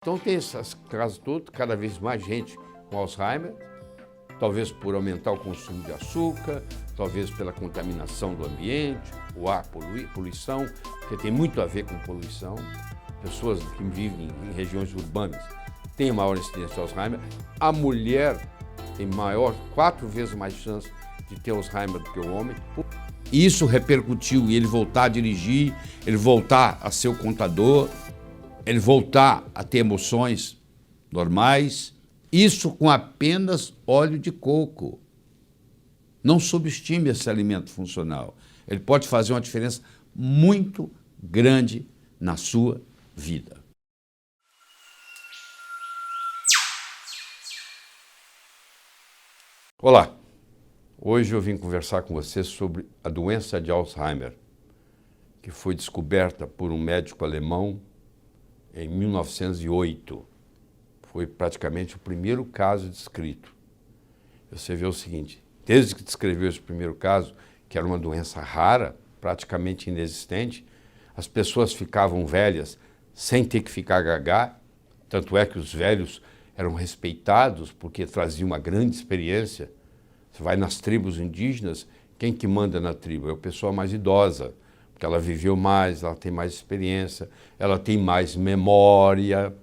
Então tem esses casos todos, cada vez mais gente com Alzheimer, talvez por aumentar o consumo de açúcar, talvez pela contaminação do ambiente, o ar, poluição, que tem muito a ver com poluição. Pessoas que vivem em regiões urbanas têm maior incidência de Alzheimer. A mulher tem 4 vezes mais chance de ter Alzheimer do que o homem. Isso repercutiu em ele voltar a dirigir, ele voltar a ser o contador, ele voltar a ter emoções normais, isso com apenas óleo de coco. Não subestime esse alimento funcional. Ele pode fazer uma diferença muito grande na sua vida. Olá, hoje eu vim conversar com você sobre a doença de Alzheimer, que foi descoberta por um médico alemão em 1908. Foi praticamente o primeiro caso descrito. Você vê o seguinte, desde que descreveu esse primeiro caso, que era uma doença rara, praticamente inexistente, as pessoas ficavam velhas sem ter que ficar gagá, tanto é que os velhos eram respeitados porque traziam uma grande experiência. Você vai nas tribos indígenas, quem que manda na tribo? É a pessoa mais idosa, porque ela viveu mais, ela tem mais experiência, ela tem mais memória.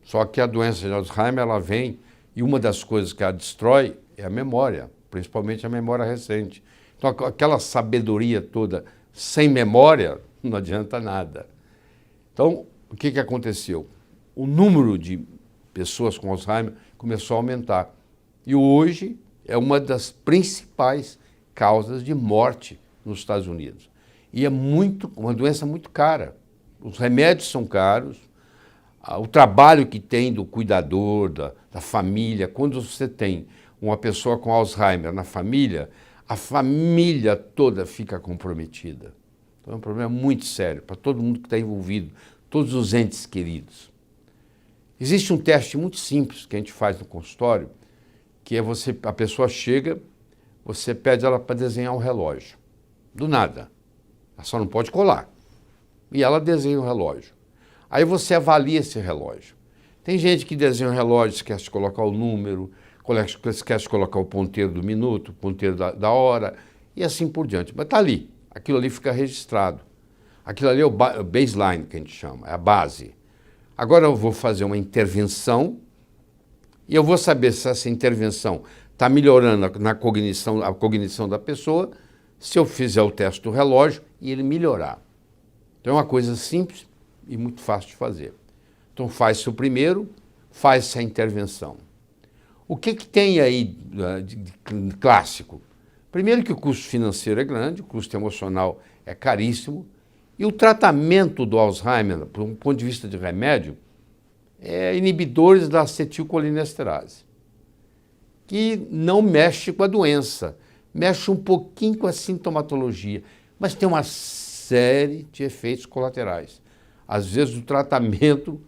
Só que a doença de Alzheimer, ela vem e uma das coisas que a destrói é a memória, principalmente a memória recente. Então, aquela sabedoria toda sem memória não adianta nada. Então, o que aconteceu? O número de pessoas com Alzheimer começou a aumentar. E hoje é uma das principais causas de morte nos Estados Unidos. E é uma doença muito cara. Os remédios são caros, o trabalho que tem do cuidador, da família. Quando você tem uma pessoa com Alzheimer na família, a família toda fica comprometida. Então é um problema muito sério para todo mundo que está envolvido, todos os entes queridos. Existe um teste muito simples que a gente faz no consultório, que é a pessoa chega, você pede ela para desenhar um relógio. Do nada. Ela só não pode colar. E ela desenha o relógio. Aí você avalia esse relógio. Tem gente que desenha um relógio, esquece de colocar o número, esquece de colocar o ponteiro do minuto, o ponteiro da hora, e assim por diante. Mas está ali. Aquilo ali fica registrado. Aquilo ali é o baseline, que a gente chama, é a base. Agora eu vou fazer uma intervenção e eu vou saber se essa intervenção está melhorando a cognição da pessoa se eu fizer o teste do relógio e ele melhorar. Então é uma coisa simples e muito fácil de fazer. Então faz-se o primeiro, faz-se a intervenção. O que tem aí de clássico? Primeiro que o custo financeiro é grande, o custo emocional é caríssimo, e o tratamento do Alzheimer, por um ponto de vista de remédio, é inibidores da acetilcolinesterase, que não mexe com a doença, mexe um pouquinho com a sintomatologia, mas tem uma série de efeitos colaterais. Às vezes o tratamento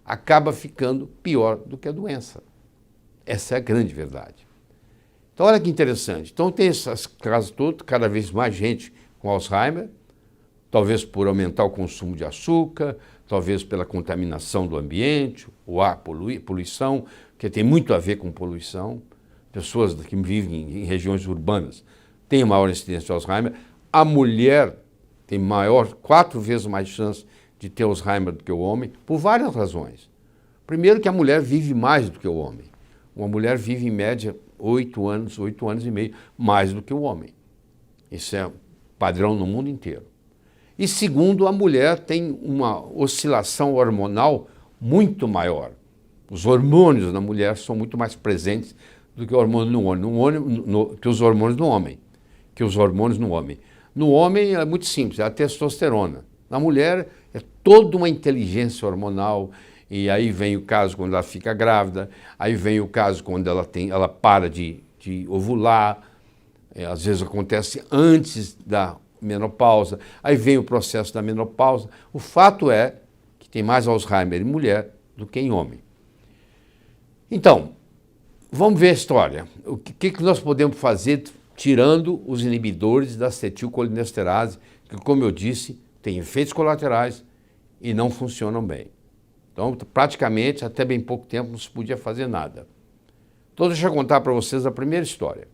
acaba ficando pior do que a doença. Essa é a grande verdade. Então olha que interessante. Então tem esses casos todos, cada vez mais gente com Alzheimer, talvez por aumentar o consumo de açúcar, talvez pela contaminação do ambiente, o ar, poluição, que tem muito a ver com poluição. Pessoas que vivem em regiões urbanas têm maior incidência de Alzheimer. A mulher tem 4 vezes mais chance de ter Alzheimer do que o homem, por várias razões. Primeiro que a mulher vive mais do que o homem. Uma mulher vive em média 8 anos e meio, mais do que o homem. Isso é padrão no mundo inteiro. E segundo, a mulher tem uma oscilação hormonal muito maior. Os hormônios na mulher são muito mais presentes do que o hormônio no homem, que os hormônios no homem. No homem é muito simples, é a testosterona. Na mulher é toda uma inteligência hormonal, e aí vem o caso quando ela fica grávida, aí vem o caso quando ela para de ovular, às vezes acontece antes da menopausa, aí vem o processo da menopausa. O fato é que tem mais Alzheimer em mulher do que em homem. Então, vamos ver a história. O que nós podemos fazer tirando os inibidores da acetilcolinesterase, que, como eu disse, tem efeitos colaterais e não funcionam bem. Então, Então, praticamente, até bem pouco tempo, não se podia fazer nada. Então, deixa eu contar para vocês a primeira história.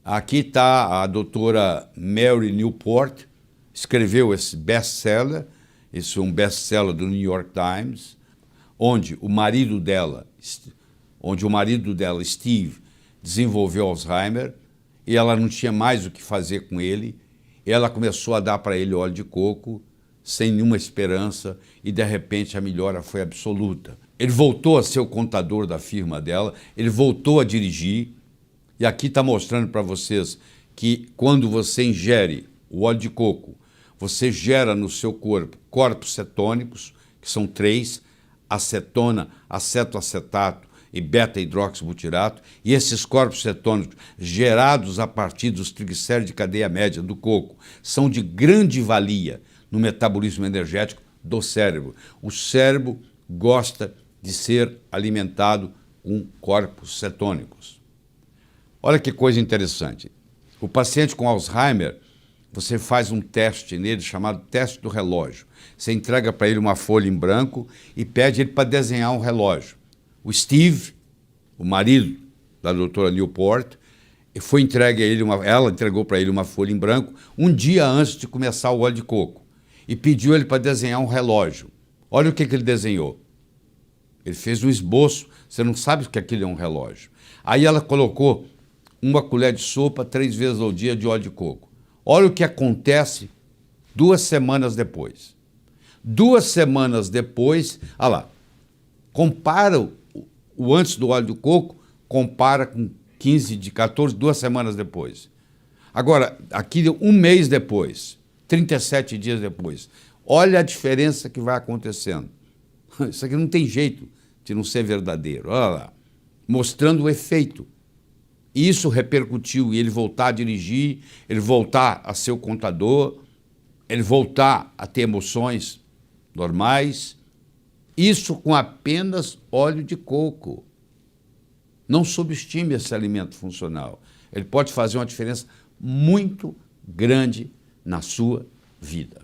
Aqui está a doutora Mary Newport, escreveu esse best-seller, esse é um best-seller do New York Times, onde o marido dela, Steve, desenvolveu Alzheimer e ela não tinha mais o que fazer com ele, e ela começou a dar para ele óleo de coco, sem nenhuma esperança, e de repente a melhora foi absoluta. Ele voltou a ser o contador da firma dela, ele voltou a dirigir, e aqui está mostrando para vocês que quando você ingere o óleo de coco, você gera no seu corpo corpos cetônicos, que são 3, acetona, acetoacetato e beta-hidroxibutirato, e esses corpos cetônicos gerados a partir dos triglicéridos de cadeia média do coco são de grande valia no metabolismo energético do cérebro. O cérebro gosta de ser alimentado com corpos cetônicos. Olha que coisa interessante. O paciente com Alzheimer, você faz um teste nele chamado teste do relógio. Você entrega para ele uma folha em branco e pede ele para desenhar um relógio. O Steve, o marido da doutora Newport, ela entregou para ele uma folha em branco um dia antes de começar o óleo de coco e pediu ele para desenhar um relógio. Olha o que ele desenhou. Ele fez um esboço, você não sabe que aquilo é um relógio. Aí ela colocou uma colher de sopa 3 vezes ao dia de óleo de coco. Olha o que acontece 2 semanas depois. 2 semanas depois, olha lá, compara o antes do óleo de coco, compara com 2 semanas depois. Agora, aqui 1 mês depois, 37 dias depois, olha a diferença que vai acontecendo. Isso aqui não tem jeito de não ser verdadeiro. Olha lá, mostrando o efeito. Isso repercutiu em ele voltar a dirigir, ele voltar a ser o contador, ele voltar a ter emoções normais. Isso com apenas óleo de coco. Não subestime esse alimento funcional. Ele pode fazer uma diferença muito grande na sua vida.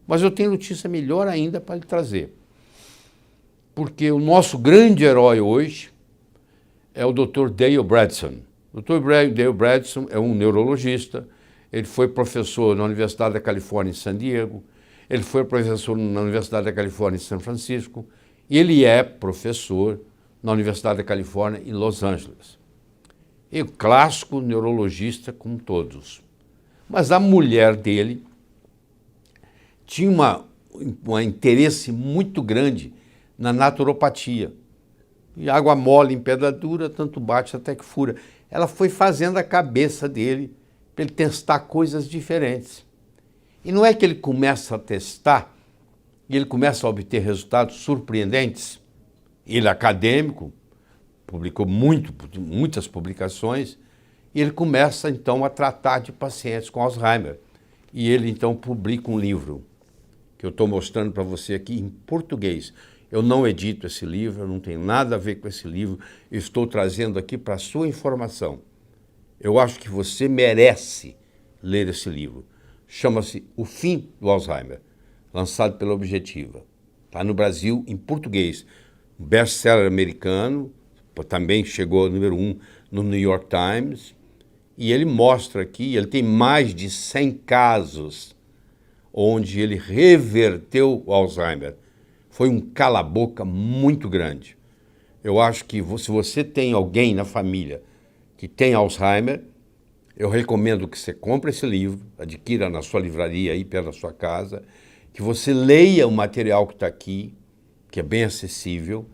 Mas eu tenho notícia melhor ainda para lhe trazer. Porque o nosso grande herói hoje é o Dr. Dale Bredesen. O Dr. Dale Bredesen é um neurologista, ele foi professor na Universidade da Califórnia em San Diego, ele foi professor na Universidade da Califórnia em São Francisco, e ele é professor na Universidade da Califórnia em Los Angeles. E o clássico neurologista como todos. Mas a mulher dele tinha um interesse muito grande na naturopatia. E água mole em pedra dura, tanto bate até que fura. Ela foi fazendo a cabeça dele para ele testar coisas diferentes. E não é que ele começa a testar e ele começa a obter resultados surpreendentes. Ele é acadêmico, publicou muitas publicações, e ele começa então a tratar de pacientes com Alzheimer. E ele então publica um livro, que eu estou mostrando para você aqui em português. Eu não edito esse livro, eu não tenho nada a ver com esse livro, eu estou trazendo aqui para a sua informação. Eu acho que você merece ler esse livro. Chama-se O Fim do Alzheimer, lançado pela Objetiva. Está no Brasil, em português. Um best-seller americano, também chegou ao número 1 no New York Times. E ele mostra aqui, ele tem mais de 100 casos onde ele reverteu o Alzheimer. Foi um cala-boca muito grande. Eu acho que se você tem alguém na família que tem Alzheimer, eu recomendo que você compre esse livro, adquira na sua livraria aí perto da sua casa, que você leia o material que está aqui, que é bem acessível,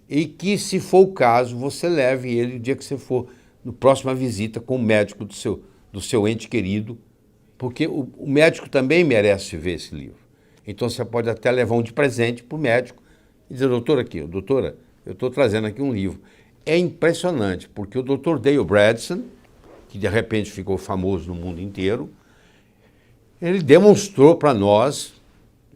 e que, se for o caso, você leve ele o dia que você for na próxima visita com o médico do seu ente querido, porque o médico também merece ver esse livro. Então você pode até levar um de presente para o médico e dizer, doutora, eu estou trazendo aqui um livro. É impressionante, porque o Dr. Dale Bredesen, que de repente ficou famoso no mundo inteiro, ele demonstrou para nós,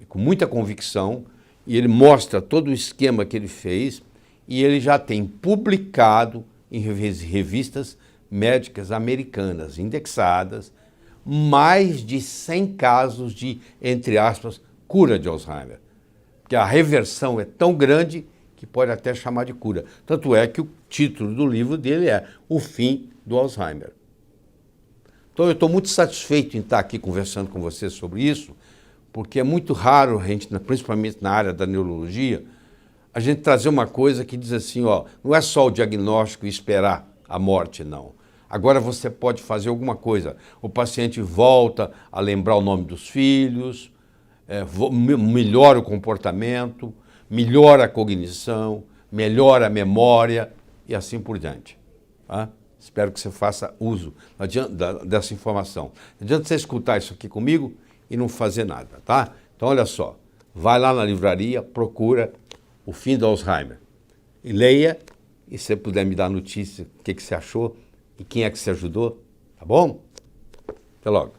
com muita convicção, e ele mostra todo o esquema que ele fez, e ele já tem publicado em revistas médicas americanas indexadas mais de 100 casos de, entre aspas, cura de Alzheimer. que a reversão é tão grande que pode até chamar de cura. Tanto é que o título do livro dele é O Fim do Alzheimer. Então eu estou muito satisfeito em estar aqui conversando com você sobre isso, porque é muito raro a gente, principalmente na área da neurologia, a gente trazer uma coisa que diz assim, ó, não é só o diagnóstico e esperar a morte, não. Agora você pode fazer alguma coisa. O paciente volta a lembrar o nome dos filhos, melhora o comportamento, melhora a cognição, melhora a memória e assim por diante. Tá? Espero que você faça uso dessa informação. Não adianta você escutar isso aqui comigo e não fazer nada, tá? Então, olha só, vai lá na livraria, procura O Fim do Alzheimer e leia, e se você puder me dar notícia, o que você achou e quem é que se ajudou, tá bom? Até logo.